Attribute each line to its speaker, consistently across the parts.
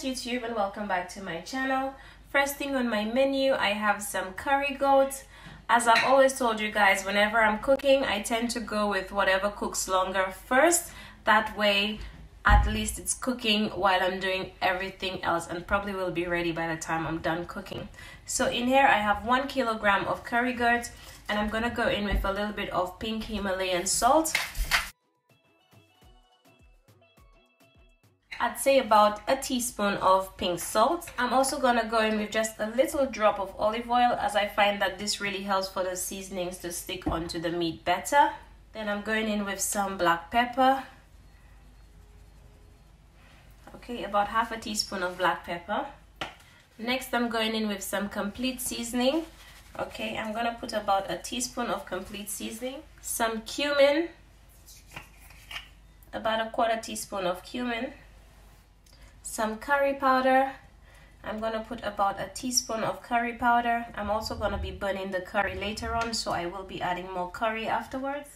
Speaker 1: YouTube, and welcome back to my channel. First thing on my menu, I have some curry goat. As I've always told you guys, whenever I'm cooking, I tend to go with whatever cooks longer first. That way at least it's cooking while I'm doing everything else, and probably will be ready by the time I'm done cooking. So in here I have 1 kilogram of curry goat, and I'm gonna go in with a little bit of pink Himalayan salt. I'd say about a teaspoon of pink salt. I'm also gonna go in with just a little drop of olive oil, as I find that this really helps for the seasonings to stick onto the meat better. Then I'm going in with some black pepper. Okay, about half a teaspoon of black pepper. Next I'm going in with some complete seasoning. Okay, I'm gonna put about a teaspoon of complete seasoning. Some cumin, about a 1/4 teaspoon of cumin. Some curry powder. I'm gonna put about a teaspoon of curry powder. I'm also gonna be burning the curry later on, so I will be adding more curry afterwards.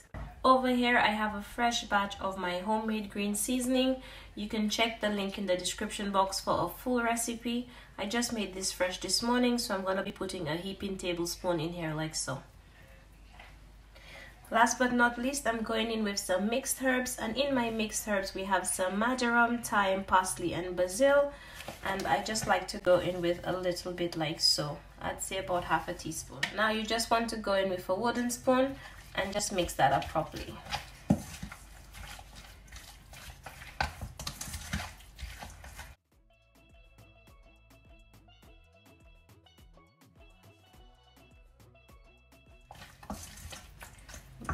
Speaker 1: Over here I have a fresh batch of my homemade green seasoning. You can check the link in the description box for a full recipe. I just made this fresh this morning, so I'm gonna be putting a heaping tablespoon in here like so. Last but not least, I'm going in with some mixed herbs, and in my mixed herbs we have some marjoram, thyme, parsley and basil, and I just like to go in with a little bit like so. I'd say about half a teaspoon. Now you just want to go in with a wooden spoon and just mix that up properly.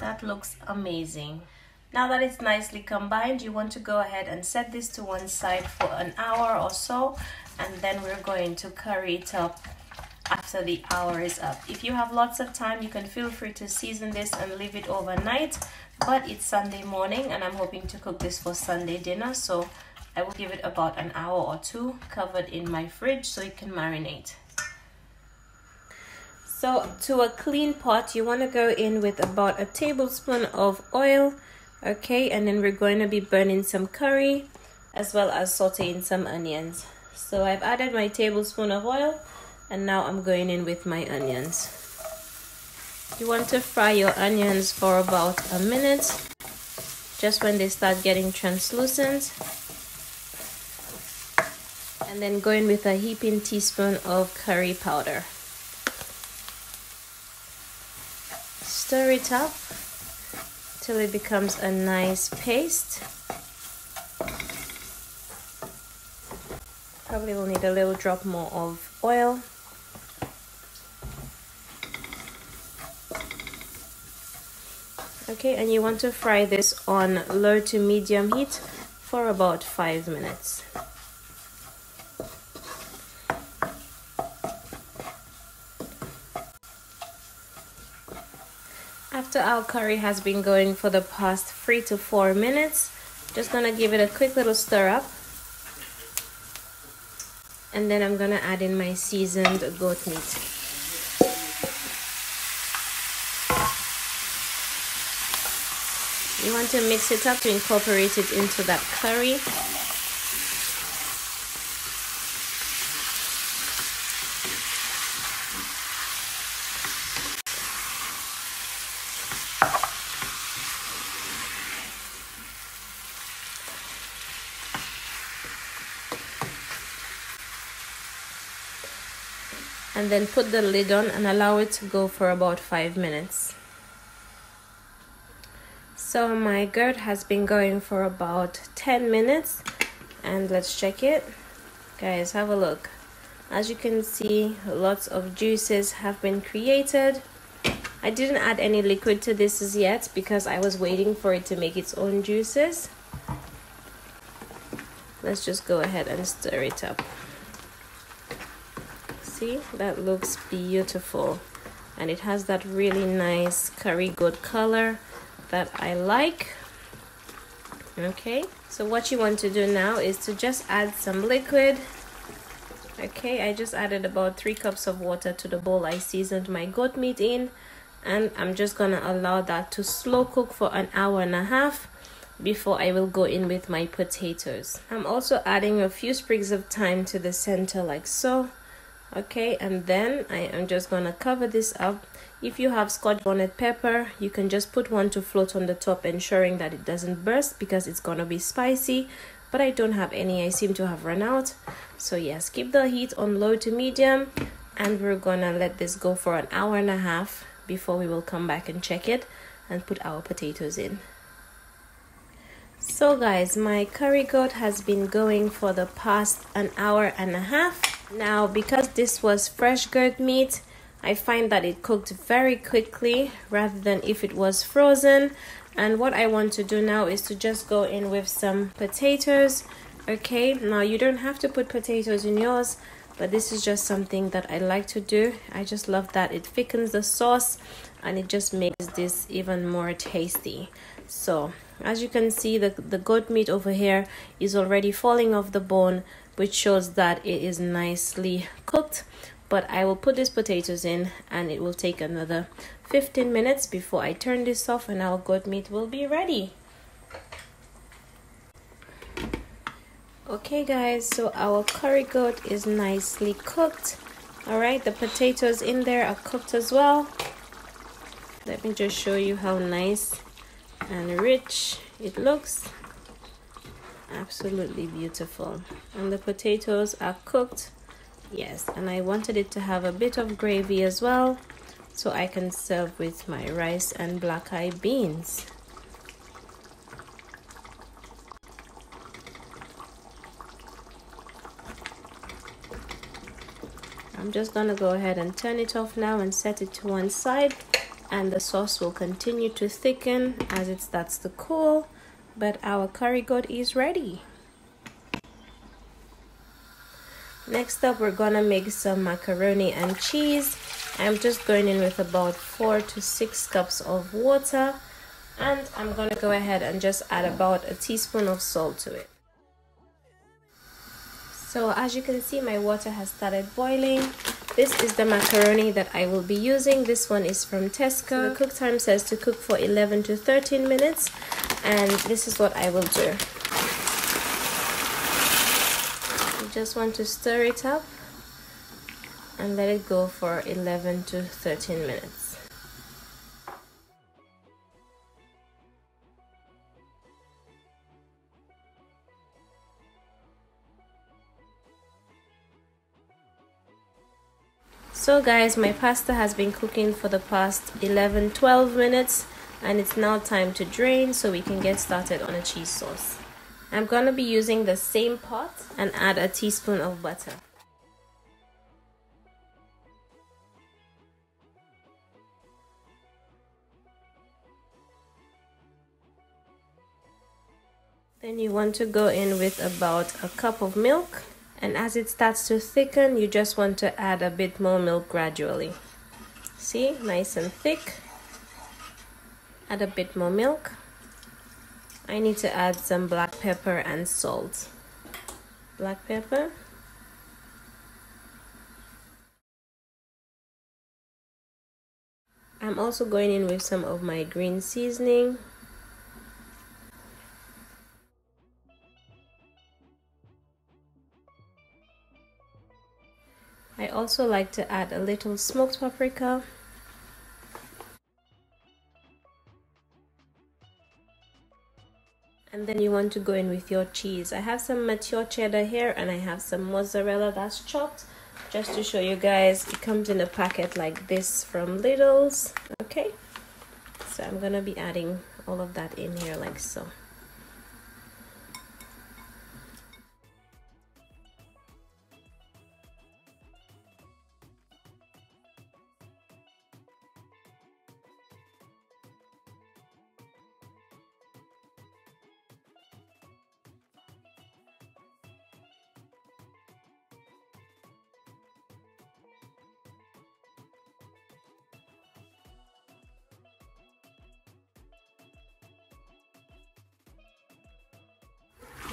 Speaker 1: That looks amazing. Now that it's nicely combined, you want to go ahead and set this to one side for an hour or so, and then we're going to curry it up after the hour is up. If you have lots of time, you can feel free to season this and leave it overnight, but it's Sunday morning and I'm hoping to cook this for Sunday dinner, so I will give it about an hour or two covered in my fridge so it can marinate. So to a clean pot, you want to go in with about a tablespoon of oil. Okay, and then we're going to be burning some curry as well as sauteing some onions. So I've added my tablespoon of oil, and now I'm going in with my onions. You want to fry your onions for about a minute, just when they start getting translucent. And then go in with a heaping teaspoon of curry powder. Stir it up till it becomes a nice paste. Probably will need a little drop more of oil. Okay, and you want to fry this on low to medium heat for about 5 minutes. After our curry has been going for the past 3 to 4 minutes, just gonna give it a quick little stir up, and then I'm gonna add in my seasoned goat meat. You want to mix it up to incorporate it into that curry. And then put the lid on and allow it to go for about 5 minutes. So my goat has been going for about 10 minutes, and let's check it. Guys, have a look. As you can see, lots of juices have been created. I didn't add any liquid to this as yet because I was waiting for it to make its own juices. Let's just go ahead and stir it up. See, that looks beautiful, and it has that really nice curry goat color that I like. Okay, so what you want to do now is to just add some liquid. Okay, I just added about 3 cups of water to the bowl I seasoned my goat meat in, and I'm just gonna allow that to slow cook for an hour and a half before I will go in with my potatoes. I'm also adding a few sprigs of thyme to the center like so. Okay, and then I am just gonna cover this up. If you have Scotch bonnet pepper, you can just put one to float on the top, ensuring that it doesn't burst because it's gonna be spicy, but I don't have any. I seem to have run out. So yes, keep the heat on low to medium, and we're gonna let this go for an hour and a half before we will come back and check it and put our potatoes in. So guys, my curry goat has been going for the past an hour and a half. Now, because this was fresh goat meat, I find that it cooked very quickly rather than if it was frozen. And what I want to do now is to just go in with some potatoes. Okay, now you don't have to put potatoes in yours, but this is just something that I like to do. I just love that it thickens the sauce and it just makes this even more tasty. So as you can see, the goat meat over here is already falling off the bone, which shows that it is nicely cooked. But I will put these potatoes in, and it will take another 15 minutes before I turn this off and our goat meat will be ready. Okay guys, so our curry goat is nicely cooked. Alright, the potatoes in there are cooked as well. Let me just show you how nice and rich it looks. Absolutely beautiful. And the potatoes are cooked. Yes, and I wanted it to have a bit of gravy as well, so I can serve with my rice and black-eyed beans. I'm just gonna go ahead and turn it off now and set it to one side, and the sauce will continue to thicken as it starts to cool, but our curry goat is ready. Next up, we're gonna make some macaroni and cheese. I'm just going in with about 4 to 6 cups of water, and I'm gonna go ahead and just add about a teaspoon of salt to it. So as you can see, my water has started boiling. This is the macaroni that I will be using. This one is from Tesco. The cook time says to cook for 11 to 13 minutes, and this is what I will do. Just want to stir it up and let it go for 11 to 13 minutes. So guys, my pasta has been cooking for the past 11-12 minutes, and it's now time to drain so we can get started on a cheese sauce. I'm going to be using the same pot and add a teaspoon of butter. Then you want to go in with about a cup of milk, and as it starts to thicken, you just want to add a bit more milk gradually. See, nice and thick. Add a bit more milk. I need to add some black pepper and salt. Black pepper. I'm also going in with some of my green seasoning. I also like to add a little smoked paprika. And then you want to go in with your cheese. I have some mature cheddar here, and I have some mozzarella that's chopped. Just to show you guys, it comes in a packet like this from Lidl's. Okay, so I'm gonna be adding all of that in here like so.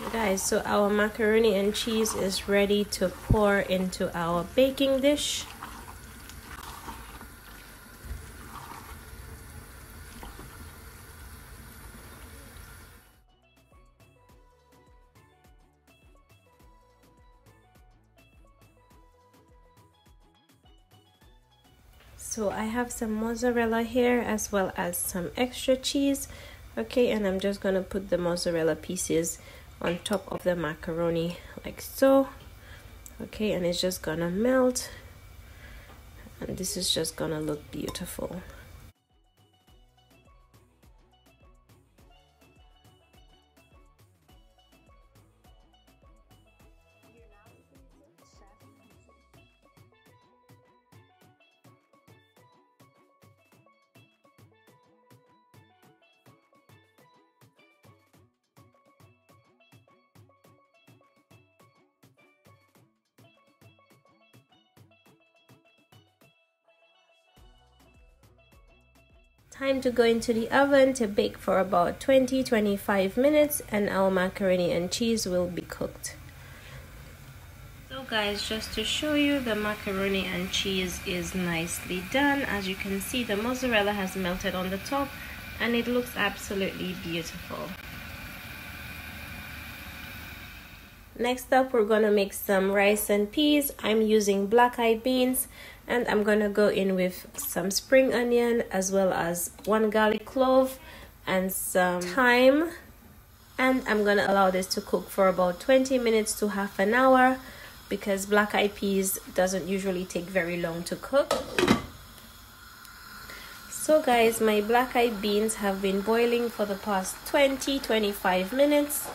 Speaker 1: Guys, so our macaroni and cheese is ready to pour into our baking dish. So I have some mozzarella here as well as some extra cheese. Okay, and I'm just gonna put the mozzarella pieces on top of the macaroni like so. Okay, and it's just gonna melt, and this is just gonna look beautiful. Time to go into the oven to bake for about 20-25 minutes, and our macaroni and cheese will be cooked. So guys, just to show you, the macaroni and cheese is nicely done. As you can see, the mozzarella has melted on the top and it looks absolutely beautiful. Next up, we're gonna make some rice and peas. I'm using black-eyed beans, and I'm gonna go in with some spring onion as well as 1 garlic clove and some thyme, and I'm gonna allow this to cook for about 20 minutes to half an hour because black-eyed peas doesn't usually take very long to cook. So guys, my black-eyed beans have been boiling for the past 20-25 minutes.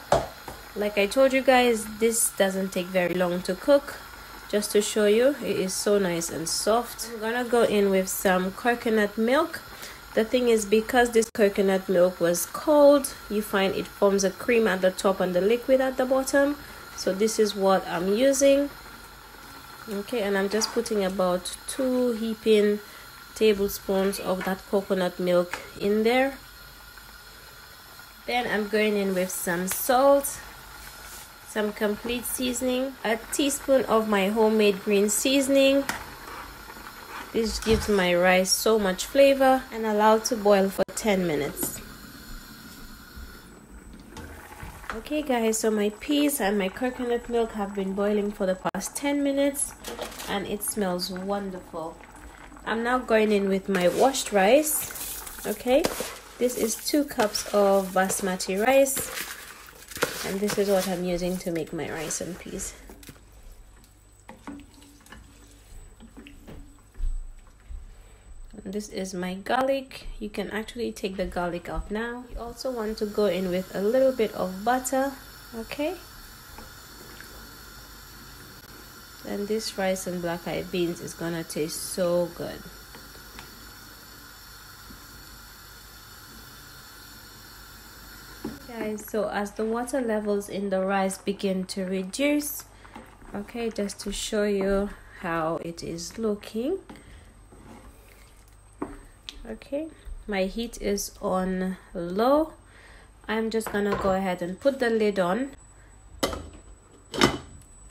Speaker 1: Like I told you guys, this doesn't take very long to cook. Just to show you, it is so nice and soft. I'm gonna go in with some coconut milk. The thing is, because this coconut milk was cold, you find it forms a cream at the top and the liquid at the bottom. So this is what I'm using. Okay, and I'm just putting about 2 heaping tablespoons of that coconut milk in there. Then I'm going in with some salt, some complete seasoning, a teaspoon of my homemade green seasoning. This gives my rice so much flavor, and allow to boil for 10 minutes. Okay guys, so my peas and my coconut milk have been boiling for the past 10 minutes and it smells wonderful. I'm now going in with my washed rice. Okay, this is 2 cups of basmati rice, and this is what I'm using to make my rice and peas. And this is my garlic. You can actually take the garlic out now. You also want to go in with a little bit of butter. Okay, and this rice and black-eyed beans is gonna taste so good. Guys, so as the water levels in the rice begin to reduce, okay, just to show you how it is looking. Okay, my heat is on low. I'm just gonna go ahead and put the lid on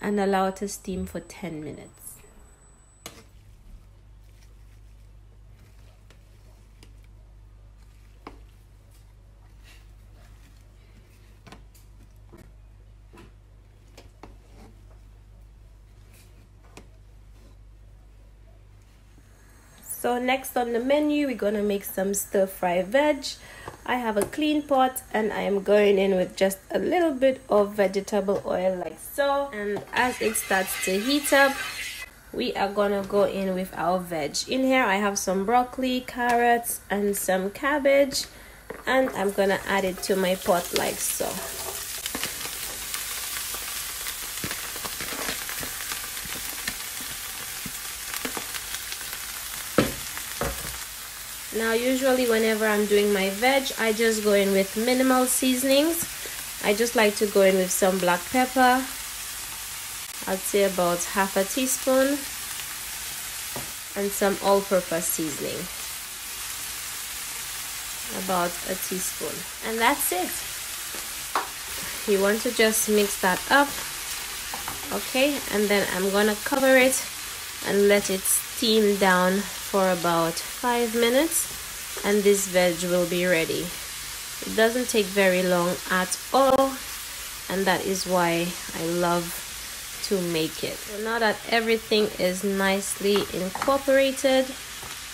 Speaker 1: and allow it to steam for 10 minutes. So next on the menu, we're gonna make some stir-fry veg. I have a clean pot and I am going in with just a little bit of vegetable oil like so. And as it starts to heat up, we are gonna go in with our veg. In here I have some broccoli, carrots, and some cabbage, and I'm gonna add it to my pot like so. Now usually whenever I'm doing my veg, I just go in with minimal seasonings. I just like to go in with some black pepper. I'd say about half a teaspoon, and some all-purpose seasoning, about a teaspoon, and that's it. you want to just mix that up. Okay, and then I'm gonna cover it and let it steam down for about 5 minutes, and this veg will be ready. It doesn't take very long at all, and that is why I love to make it. So now that everything is nicely incorporated,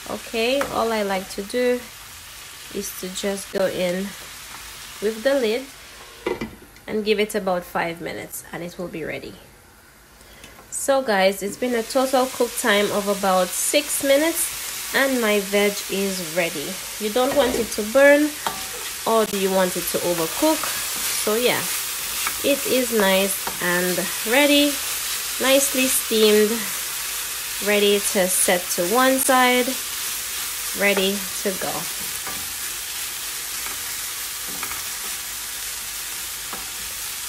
Speaker 1: okay, all I like to do is to just go in with the lid and give it about 5 minutes, and it will be ready. So guys, it's been a total cook time of about 6 minutes, and my veg is ready. You don't want it to burn, or do you want it to overcook? So yeah, it is nice and ready, nicely steamed, ready to set to one side, ready to go.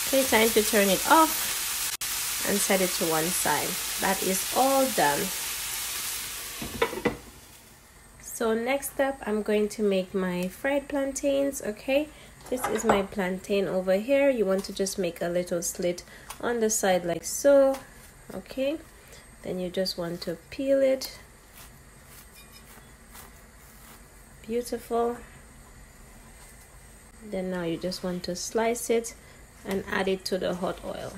Speaker 1: Okay, time to turn it off and set it to one side. That is all done. So next up, I'm going to make my fried plantains. Okay, this is my plantain over here. You want to just make a little slit on the side like so. Okay, then you just want to peel it. Beautiful. Then now you just want to slice it and add it to the hot oil.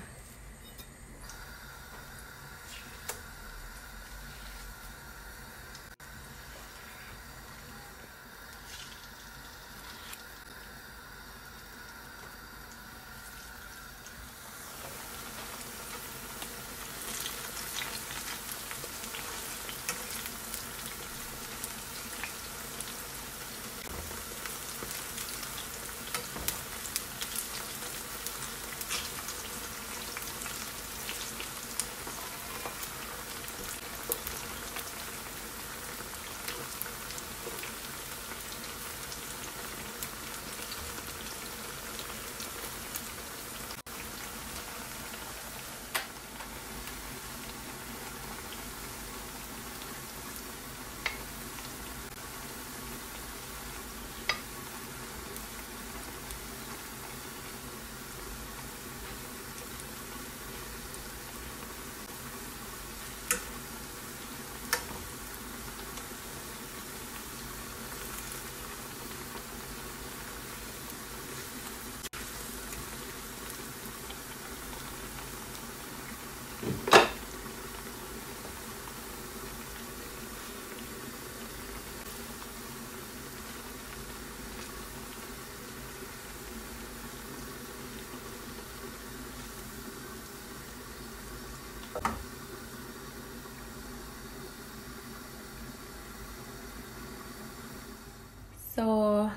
Speaker 1: So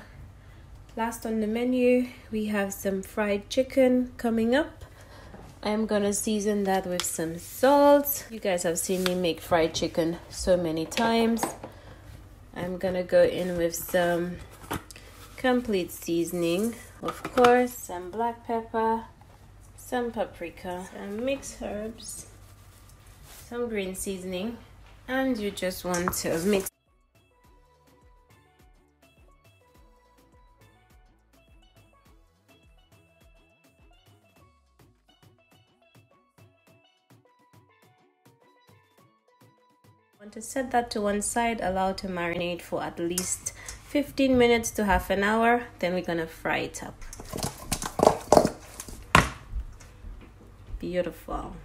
Speaker 1: last on the menu, we have some fried chicken coming up. I'm gonna season that with some salt. You guys have seen me make fried chicken so many times. I'm gonna go in with some complete seasoning, of course, some black pepper, some paprika, some mixed herbs, some green seasoning, and you just want to mix. Want to set that to one side, allow to marinate for at least 15 minutes to half an hour. Then we're gonna fry it up. Beautiful.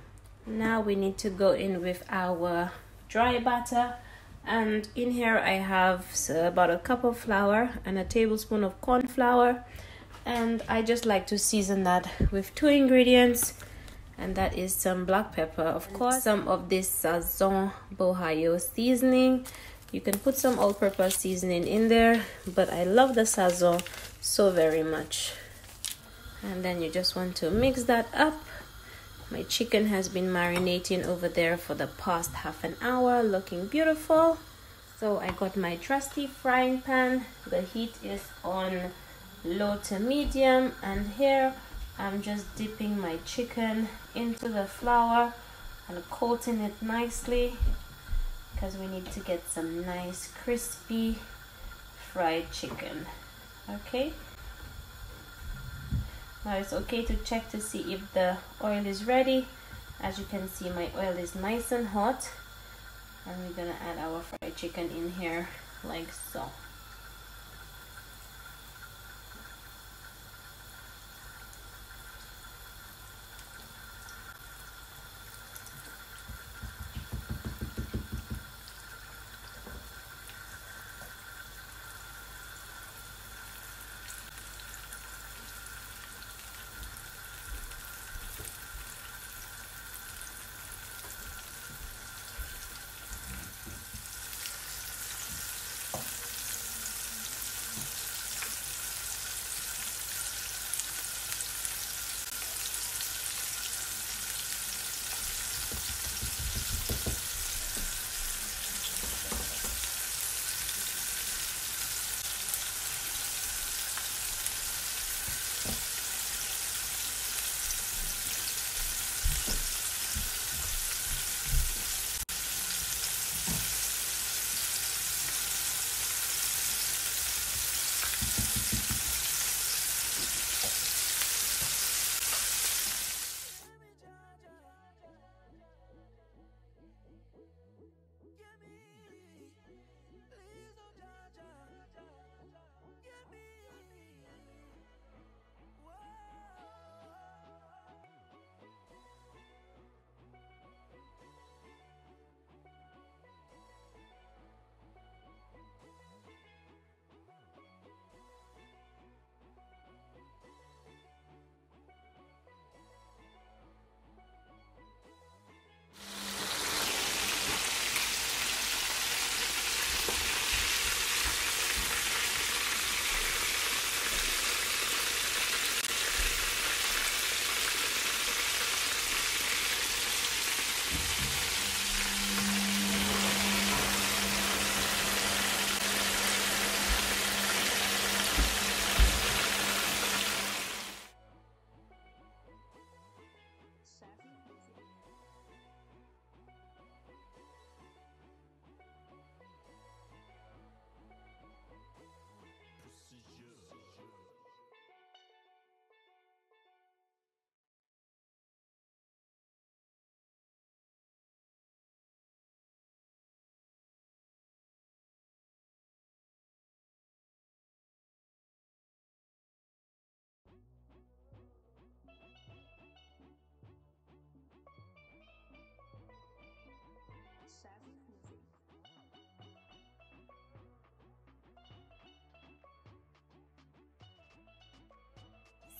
Speaker 1: Now we need to go in with our dry batter, and in here I have about a cup of flour and a tablespoon of corn flour, and I just like to season that with 2 ingredients. And that is some black pepper, of course, some of this Sazon Bohayo seasoning. You can put some all-purpose seasoning in there, but I love the Sazon so very much. And then you just want to mix that up. My chicken has been marinating over there for the past half an hour, looking beautiful. So I got my trusty frying pan. The heat is on low to medium, and here I'm just dipping my chicken into the flour and coating it nicely, because we need to get some nice crispy fried chicken. Okay, Now it's okay to check to see if the oil is ready. As you can see, my oil is nice and hot, and we're gonna add our fried chicken in here like so.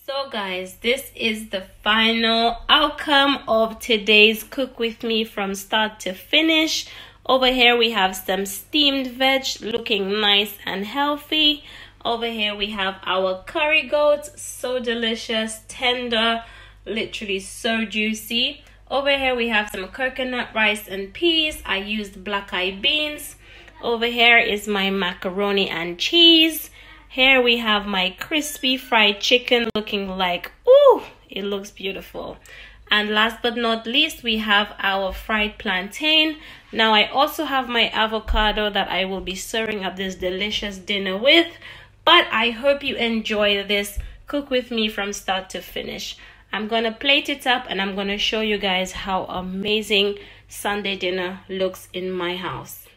Speaker 1: So guys, this is the final outcome of today's cook with me from start to finish. Over here we have some steamed veg looking nice and healthy. Over here we have our curry goat, so delicious, tender, literally so juicy. Over here we have some coconut rice and peas. I used black-eyed beans. Over here is my macaroni and cheese. Here we have my crispy fried chicken looking like, ooh, it looks beautiful. And last but not least, we have our fried plantain. Now I also have my avocado that I will be serving up this delicious dinner with. But I hope you enjoy this cook with me from start to finish. I'm going to plate it up and I'm going to show you guys how amazing Sunday dinner looks in my house.